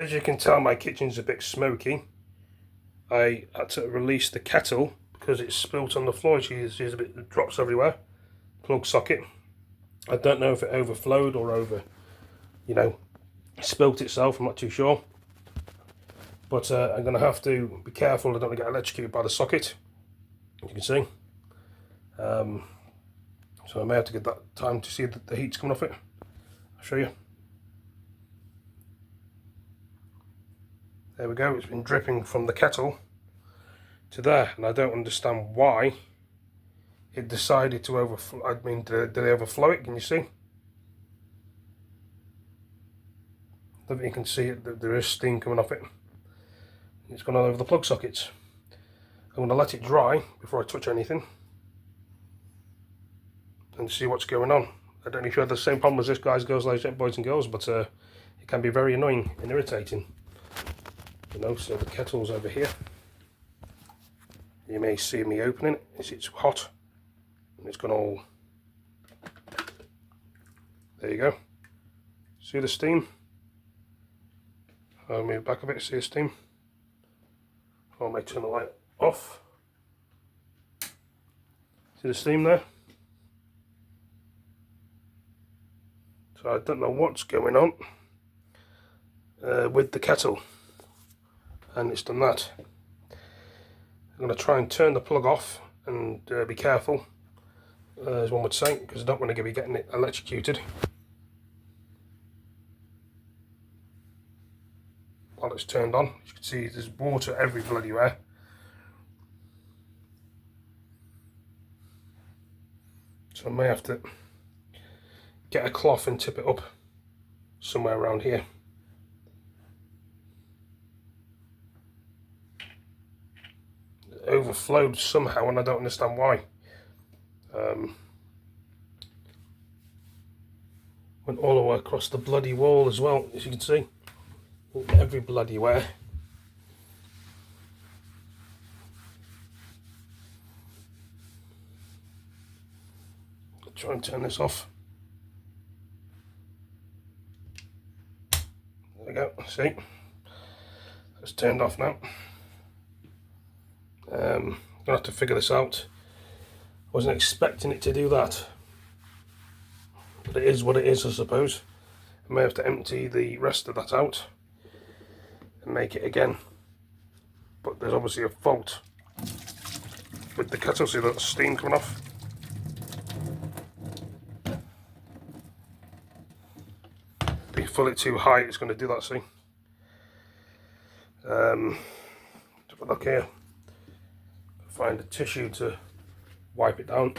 As you can tell, my kitchen's a bit smoky. I had to release the kettle because it's spilt on the floor. There's a bit of drops everywhere. Plug socket. I don't know if it overflowed or spilt itself. I'm not too sure. But I'm going to have to be careful I don't want to get electrocuted by the socket. As you can see. So I may have to get that time to see that the heat's coming off it. I'll show you. There we go, it's been dripping from the kettle to there, and I don't understand why it decided to overflow. I mean, did they overflow it? Can you see? I think you can see it, that there is steam coming off it. It's gone all over the plug sockets. I'm going to let it dry before I touch anything and see what's going on. I don't know if you had the same problem as this, guys, girls, ladies, boys and girls, but it can be very annoying and irritating. So the kettle's over here. You may see me opening it. It's hot and it's gone all. There you go. See the steam? I'll move back a bit. See the steam? I may turn the light off. See the steam there? So I don't know what's going on with the kettle, and it's done that. I'm going to try and turn the plug off and be careful, as one would say, because I don't want to be getting it electrocuted while it's turned on. As you can see, there's water every bloody where. So I may have to get a cloth and tip it up somewhere around here. It overflowed somehow and I don't understand why. Went all the way across the bloody wall as well, as you can see. Every bloody where. I'll try and turn this off. There we go, see? It's turned off now. I'm gonna have to figure this out. I wasn't expecting it to do that, but it is what it is, I suppose. I may have to empty the rest of that out and make it again, but there's obviously a fault with the kettle. See that steam coming off? If you fill it too high, it's going to do that, see? Look here, find a tissue to wipe it down.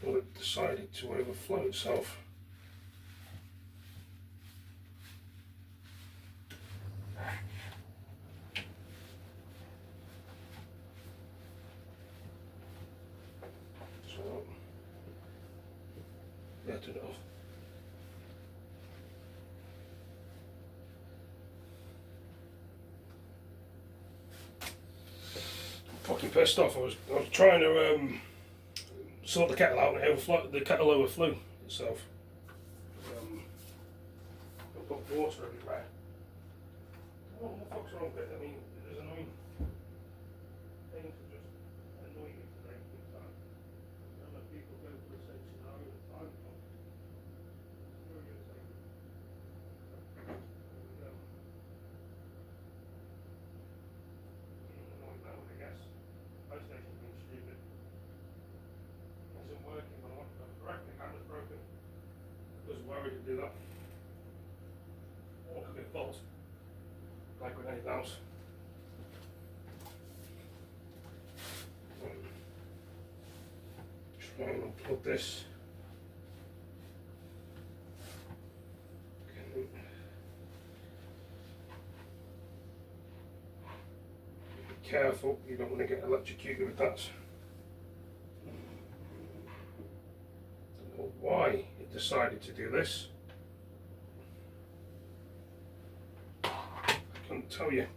Well, it decided to overflow itself. So, yeah, turn it off. Fucking pissed off. I was trying to sort the kettle out, and the kettle overflew itself. I've got water everywhere. What the fuck's wrong with it? I mean, it is annoying. Things are just annoying today, big time. I don't know if people go through the same scenario at the time. It's very irritating. Annoying now, I guess. PlayStation's being stupid. Isn't working when I want to correct. The camera's broken. Because why would it do that? Or could be a fault, like with anything else. Try and unplug this. Okay. Be careful, you don't want to get electrocuted with that. Why it decided to do this. I couldn't tell you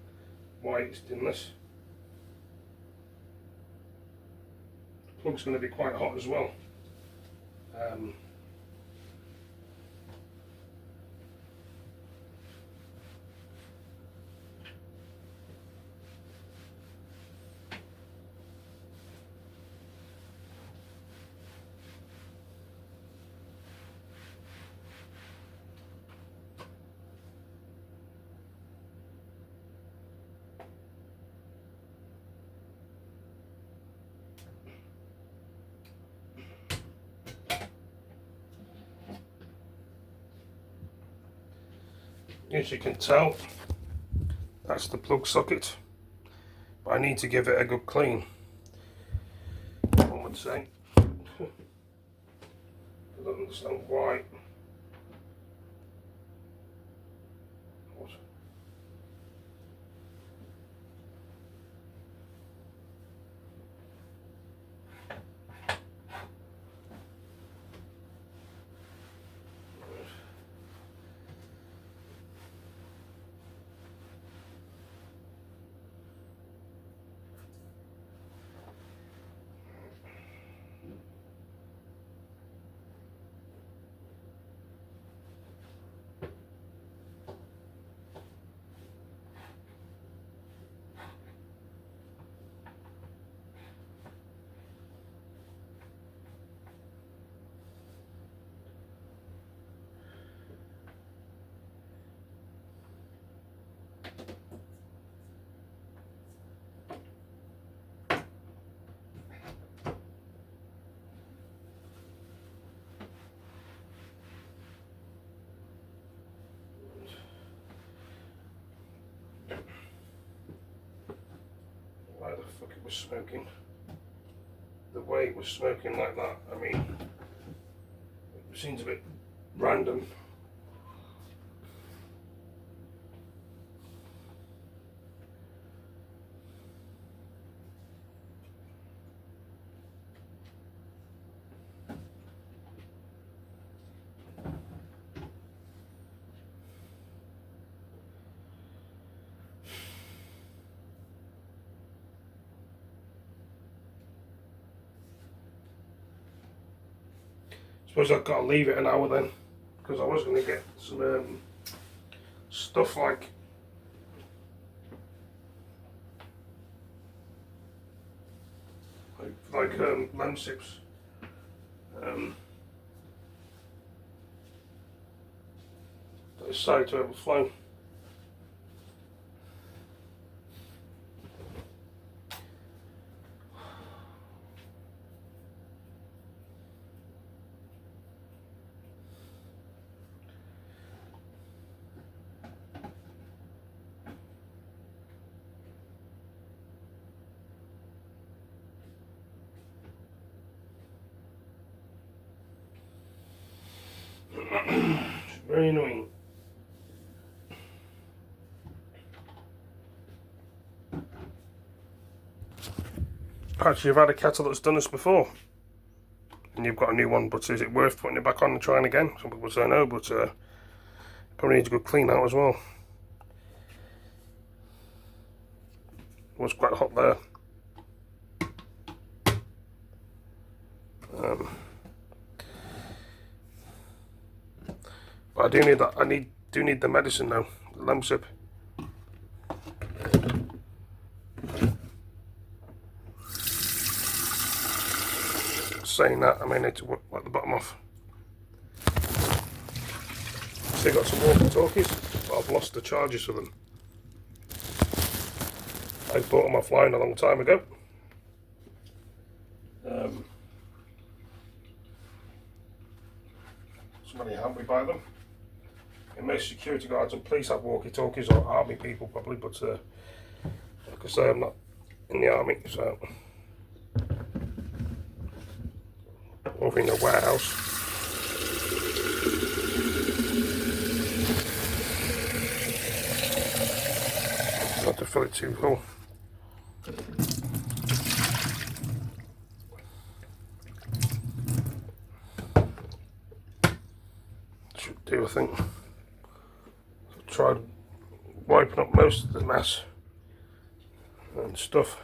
why it's done this. The plug's going to be quite hot as well. As you can tell, that's the plug socket, but I need to give it a good clean, one would say. I don't understand why. What? Why the fuck it was smoking? The way it was smoking like that, I mean, it seems a bit random. Suppose I've got to leave it an hour then, because I was going to get some stuff like lens sips. That decided to overflow. It's very annoying. Actually, you've had a kettle that's done this before, and you've got a new one, but is it worth putting it back on and trying again? Some people say no, but probably needs a good clean out as well. It was quite hot there. But I do need that. Do need the medicine though, the Lemsip. Saying that, I may need to wipe the bottom off. Still got some walkie-talkies, but I've lost the charges for them. I bought them offline a long time ago. Somebody helped me buy them. And most security guards and police have walkie-talkies, or army people probably, but like I say, I'm not in the army, so over in a warehouse. Not to fill it too full. do, I think. I've tried wiping up most of the mess and stuff.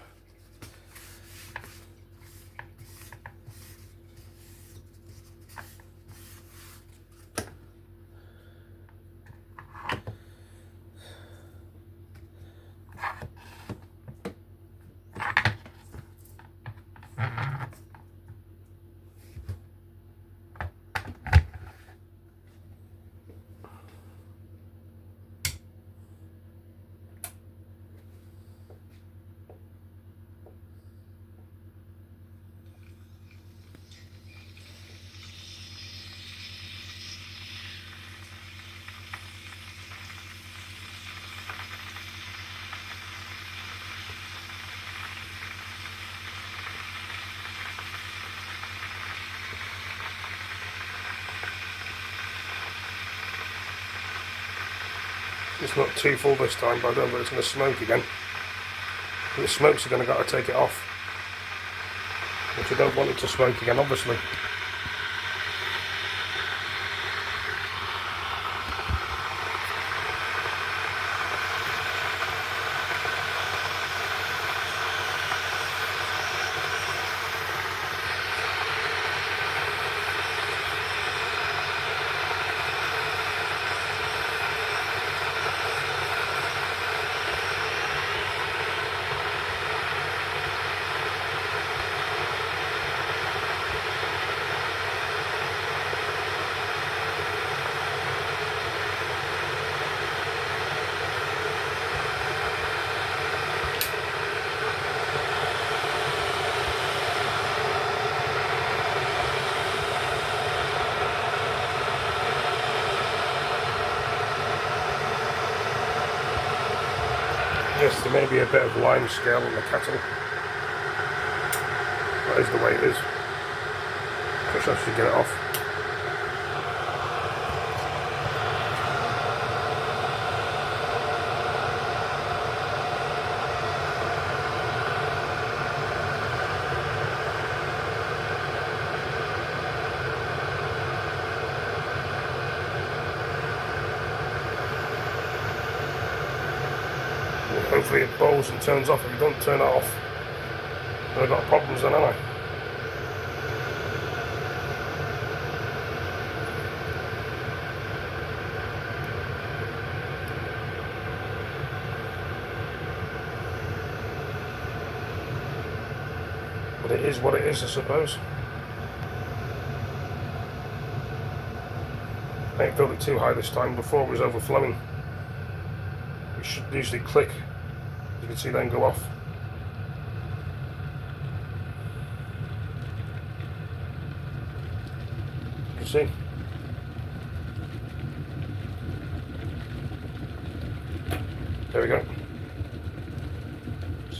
It's not too full this time, but I don't know if it's going to smoke again. And the smokes are going to got to take it off, which I don't want it to smoke again, obviously. Yes, there may be a bit of lime scale on the kettle. That is the way it is. Just have to get it off. Hopefully it boils and turns off. If you don't turn it off, then I've got problems then, haven't I? But it is what it is, I suppose. I ain't filled it too high this time. Before it was overflowing. It should usually click. You can see them go off. You can see. There we go.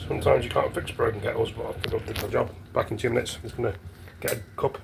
Sometimes you can't fix broken kettles, but I think I've done my job. Back in 2 minutes. I'm just going to get a cup.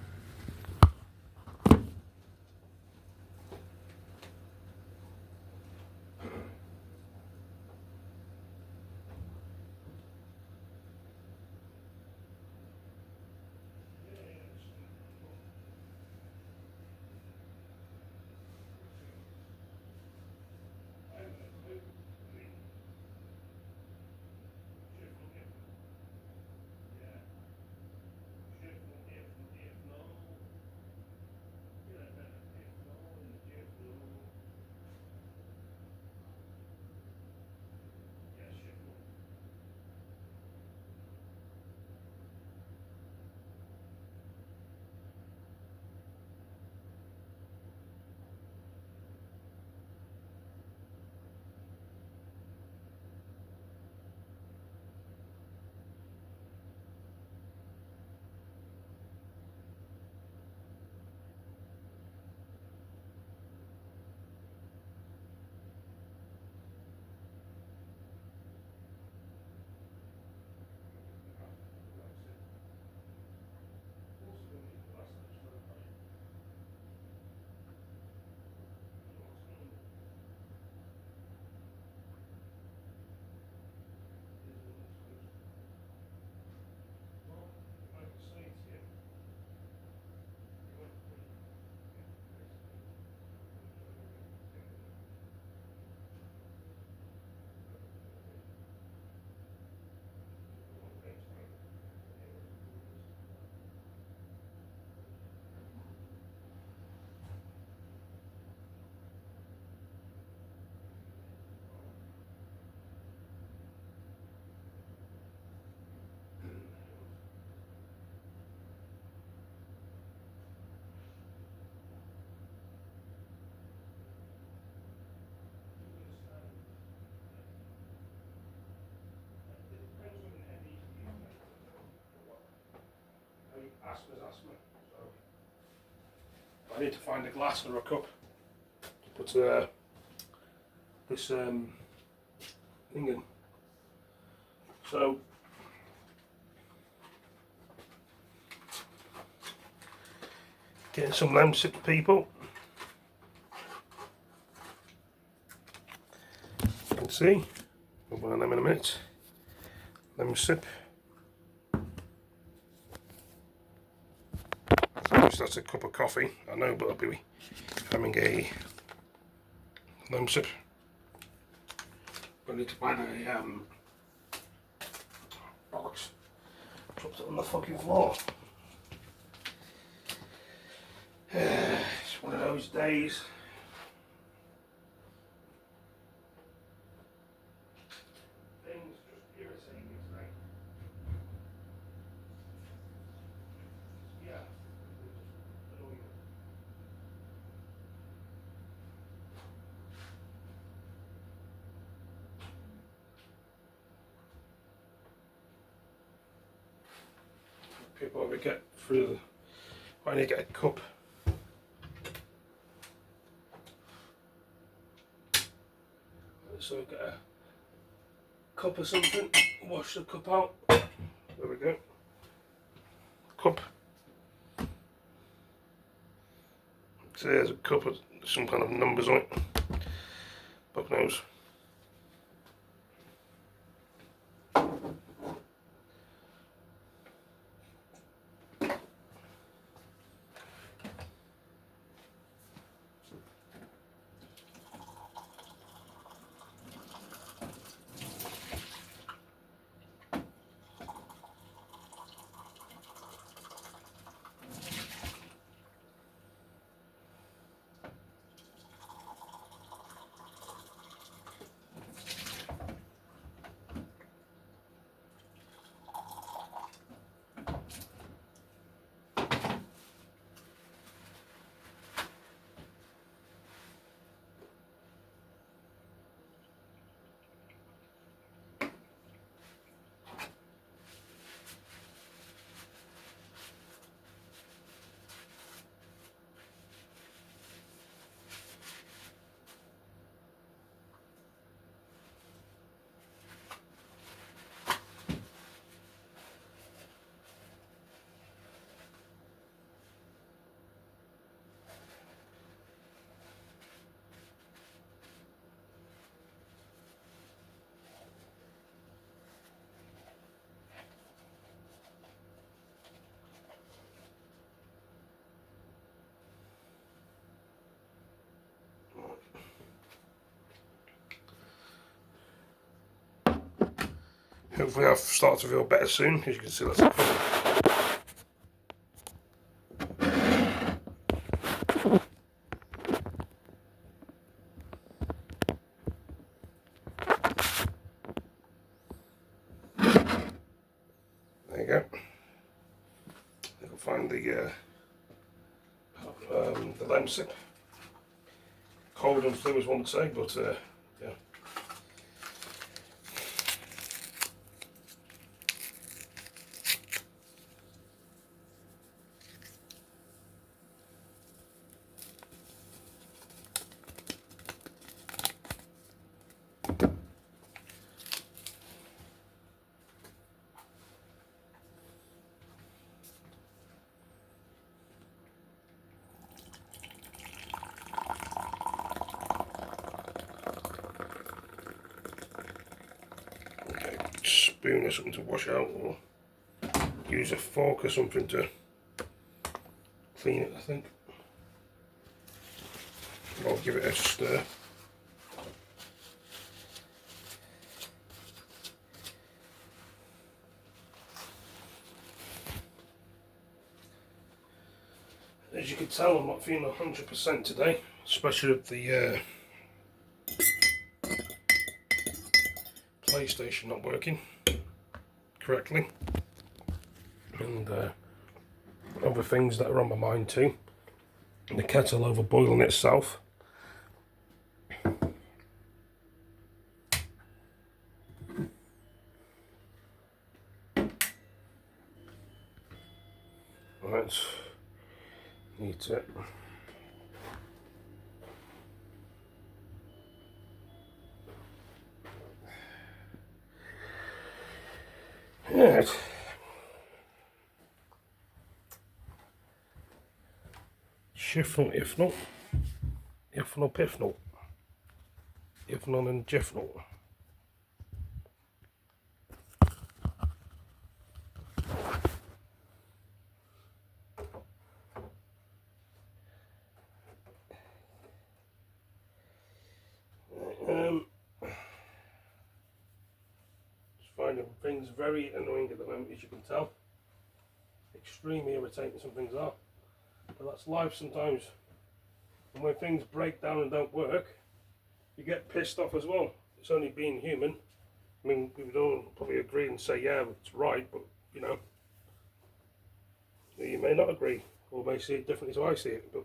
I need to find a glass or a cup to put this thing in. So getting some lemon sip, people. You can see. We'll burn them in a minute. Lemon sip. So that's a cup of coffee, I know, but I'll be having a lemon sip. I need to find a box. Dropped it on the fucking floor. It's one of those days. Things just irritate me today. Yeah. People ever get through the... I need to get a cup. So get a cup or something, wash the cup out. There we go. Cup. So there's a cup with some kind of numbers on it. Fuck knows. Hopefully I've started to feel better soon. As you can see, that's a cup. There you go. I can find the lemon sip. Cold and flu, as one would say, but yeah. Spoon or something to wash out, or use a fork or something to clean it, I think. I'll give it a stir. As you can tell, I'm not feeling 100% today, especially with the PlayStation not working correctly, and other things that are on my mind too. The kettle overboiling itself. Right, need to Right. Shifnal, ifnal, ifnal, pifnal, ifnal and jifnal. Just finding things very annoying at the moment, as you can tell. Extremely irritating some things are. But that's life sometimes. And when things break down and don't work, you get pissed off as well. It's only being human. I mean, we would all probably agree and say, yeah, it's right, but, you know, you may not agree, or may see it differently to I see it, but...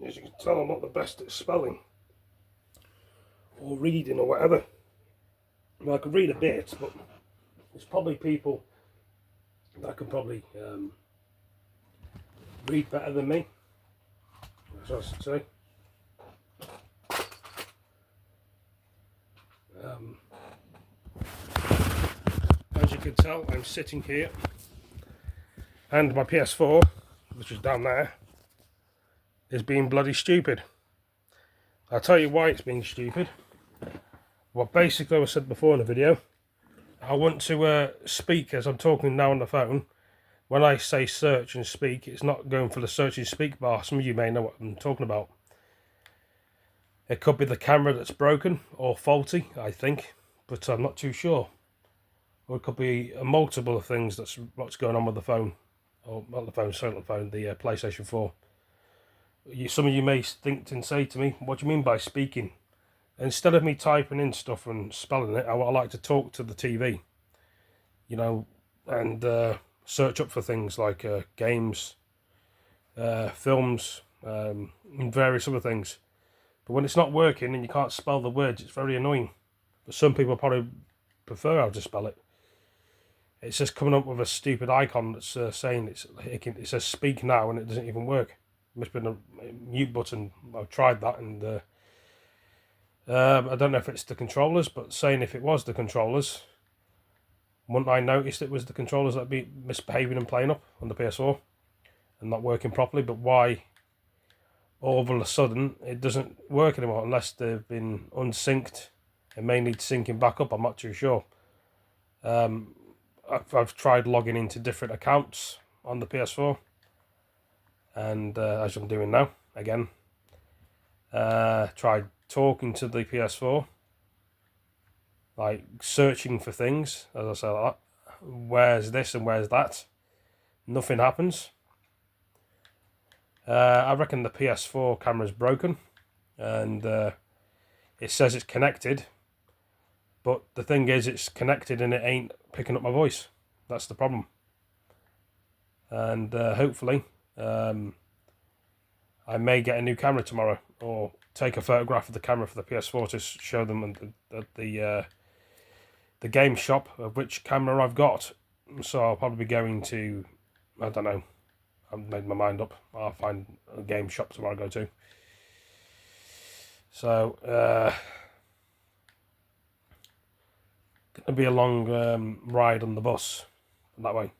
As you can tell, I'm not the best at spelling or reading or whatever. Well, I can read a bit, but there's probably people that can probably read better than me, as I should say. As you can tell, I'm sitting here, and my PS4, which is down there, is being bloody stupid. I'll tell you why it's being stupid. Well, basically, I said before in the video, I want to speak as I'm talking now on the phone. When I say search and speak, it's not going for the search and speak bar. Some of you may know what I'm talking about. It could be the camera that's broken or faulty, I think, but I'm not too sure. Or it could be a multiple of things that's what's going on with the phone. Or not the phone, sorry, not the phone, the PlayStation 4. Some of you may think and say to me, what do you mean by speaking? Instead of me typing in stuff and spelling it, I like to talk to the TV, you know, and search up for things like games, films, and various other things. But when it's not working and you can't spell the words, it's very annoying. But some people probably prefer how to spell it. It's just coming up with a stupid icon that's saying it says speak now, and it doesn't even work. Must have been a mute button. I've tried that, and I don't know if it's the controllers, but saying if it was the controllers, wouldn't I notice it was the controllers that be misbehaving and playing up on the PS4 and not working properly? But why all of a sudden it doesn't work anymore, unless they've been unsynced and may need syncing back up? I'm not too sure. I've tried logging into different accounts on the PS4, and as I'm doing now again, tried talking to the PS4, like searching for things, as I say like that. Where's this and where's that? Nothing happens. I reckon the PS4 camera's broken, and it says it's connected, but the thing is it's connected and it ain't picking up my voice. That's the problem. And hopefully I may get a new camera tomorrow, or take a photograph of the camera for the PS4 to show them at the game shop of which camera I've got. So I'll probably be going to, I don't know, I've made my mind up. I'll find a game shop tomorrow to go to. So gonna be a long ride on the bus that way.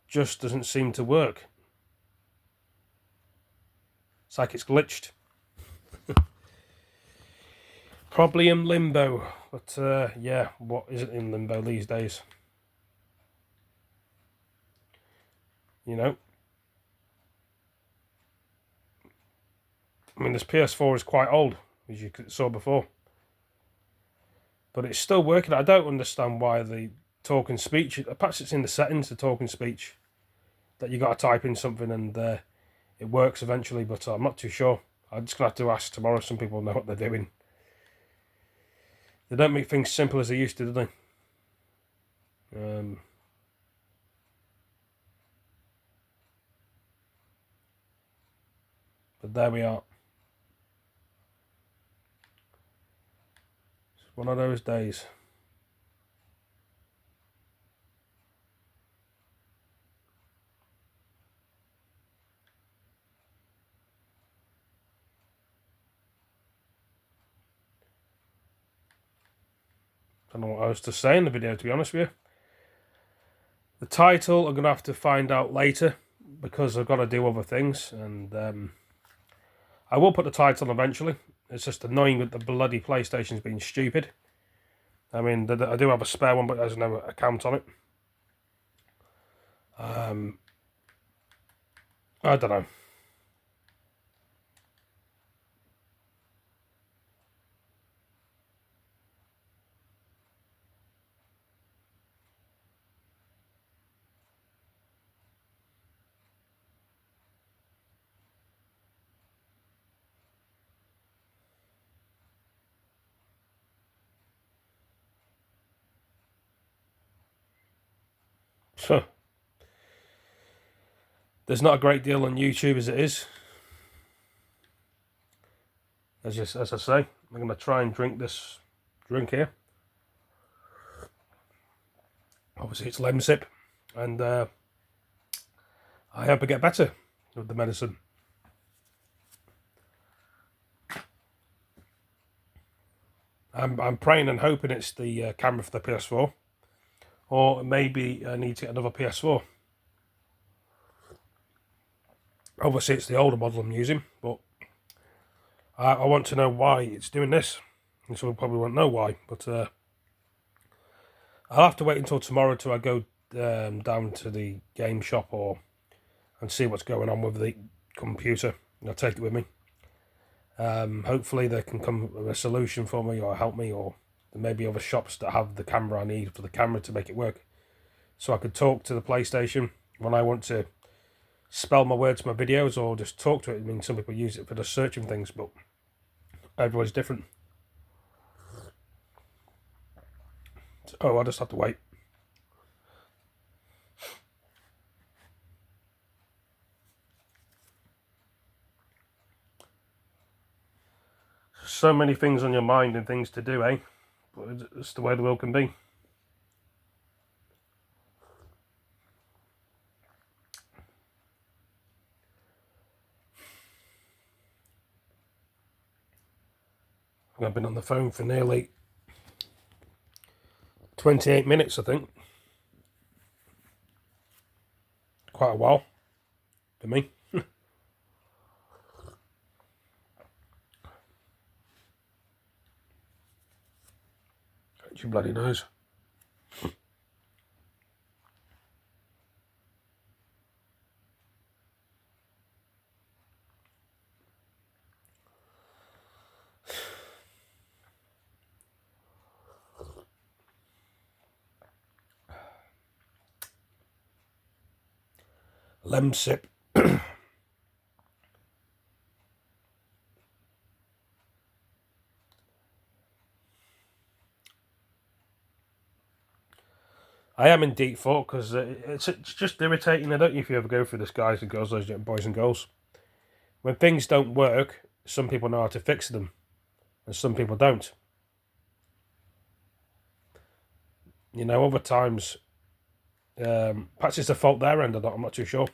Just doesn't seem to work. It's like it's glitched. Probably in limbo, but yeah, what isn't in limbo these days? You know, I mean, this PS4 is quite old, as you saw before, but it's still working. I don't understand why the talk and speech, perhaps it's in the settings, the talk and speech, that you got to type in something and it works eventually, but I'm not too sure. I'm just going to have to ask tomorrow. Some people know what they're doing. They don't make things simple as they used to, do they? But there we are. It's one of those days. I don't know what I was to say in the video, to be honest with you. The title I'm going to have to find out later because I've got to do other things, and I will put the title eventually. It's just annoying that the bloody PlayStation's been stupid. I mean, I do have a spare one, but there's no account on it. I don't know. There's not a great deal on YouTube as it is. As I say, I'm going to try and drink this drink here. Obviously it's Lemsip, and I hope I get better with the medicine. I'm praying and hoping it's the camera for the PS4, or maybe I need to get another PS4. Obviously it's the older model I'm using, but I want to know why it's doing this. And so we probably won't know why, but I'll have to wait until tomorrow till I go down to the game shop and see what's going on with the computer. And I'll take it with me. Hopefully they can come with a solution for me or help me, or there may be other shops that have the camera I need for the camera to make it work. So I could talk to the PlayStation when I want to spell my words, my videos, or just talk to it. I mean, some people use it for just searching things, but everyone's different. Oh, I just have to wait. So many things on your mind and things to do, eh? But it's the way the world can be. I've been on the phone for nearly 28 minutes, I think. Quite a while for me. Your bloody nose. Lemsip. I am in deep thought because it's just irritating. I don't know if you ever go through this, guys and girls, boys and girls. When things don't work, some people know how to fix them, and some people don't. You know, other times, perhaps it's a fault their end or not, I'm not too sure.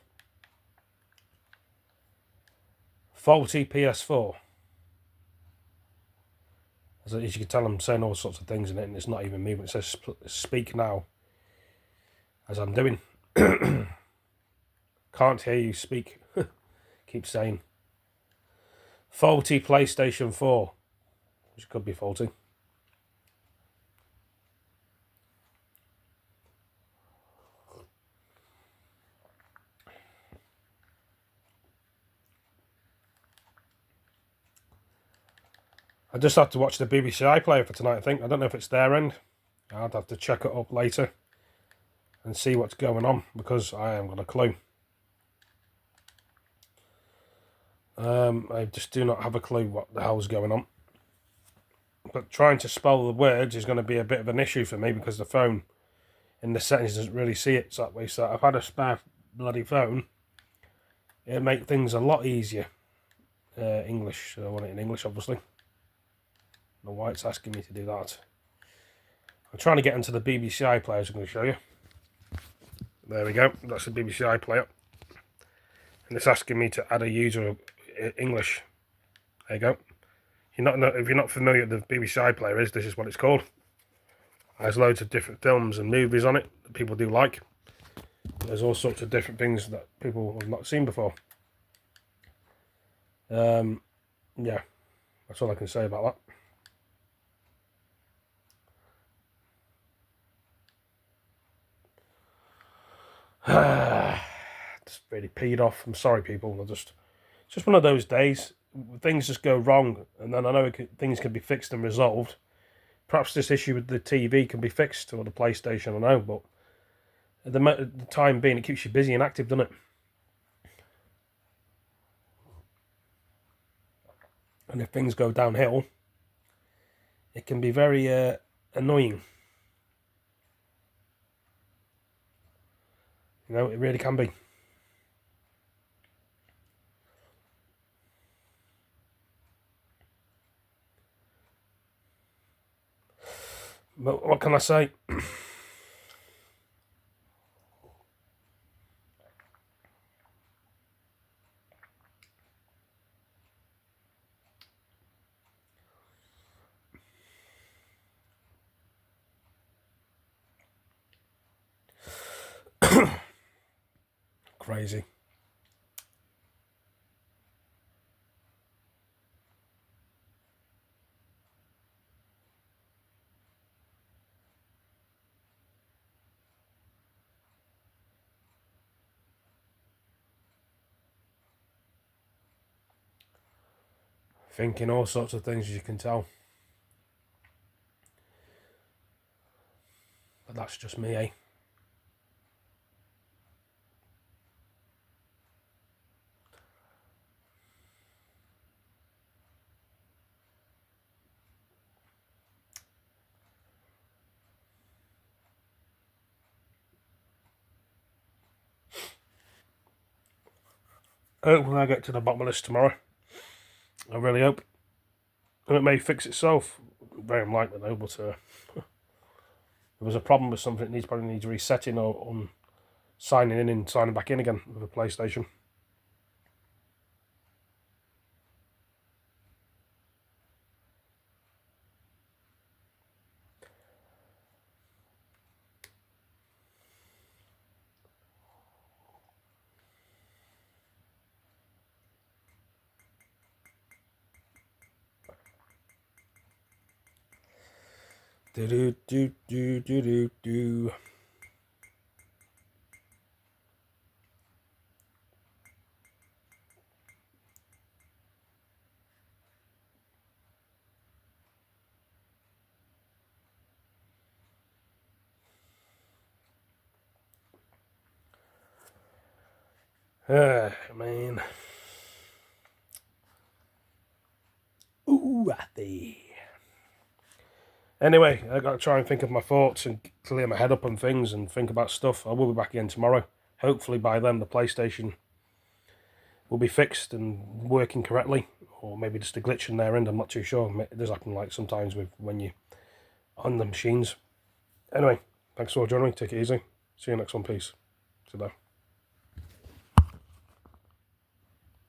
Faulty PS4. As you can tell, I'm saying all sorts of things in it, and it's not even me, but it says speak now, as I'm doing. Can't hear you speak. Keep saying. Faulty PlayStation 4, which could be faulty. I just have to watch the BBC iPlayer for tonight, I think. I don't know if it's their end. I'll have to check it up later and see what's going on, because I haven't got a clue. I just do not have a clue what the hell's going on. But trying to spell the words is going to be a bit of an issue for me, because the phone in the settings doesn't really see it that way. So I've had a spare bloody phone. It'll make things a lot easier. English, so I want it in English, obviously. I don't know why it's asking me to do that. I'm trying to get into the BBC iPlayer, as I'm going to show you. There we go, that's the BBC iPlayer. And it's asking me to add a user of English. There you go. If you're not familiar with the BBC iPlayer this is what it's called. There's loads of different films and movies on it that people do like. There's all sorts of different things that people have not seen before. Yeah, that's all I can say about that. Just really peed off. I'm sorry, people. It's just one of those days. Things just go wrong, and then I know things can be fixed and resolved. Perhaps this issue with the TV can be fixed, or the PlayStation, I don't know, but at the time being, it keeps you busy and active, doesn't it? And if things go downhill, it can be very annoying. You know, it really can be. But what can I say? Crazy. Thinking all sorts of things, as you can tell. But that's just me, eh? I hope when I get to the bottom of this tomorrow. I really hope. And it may fix itself. Very unlikely though, but if there's a problem with something, it probably needs resetting or signing in and signing back in again with a PlayStation. Do do do do do do do. Man. Ooh, I think. Anyway, I got to try and think of my thoughts and clear my head up on things and think about stuff. I will be back again tomorrow. Hopefully by then the PlayStation will be fixed and working correctly, or maybe just a glitch in their end. I'm not too sure. It does happen like sometimes when you on the machines. Anyway, thanks for joining me. Take it easy. See you next one. Peace. Ta-da.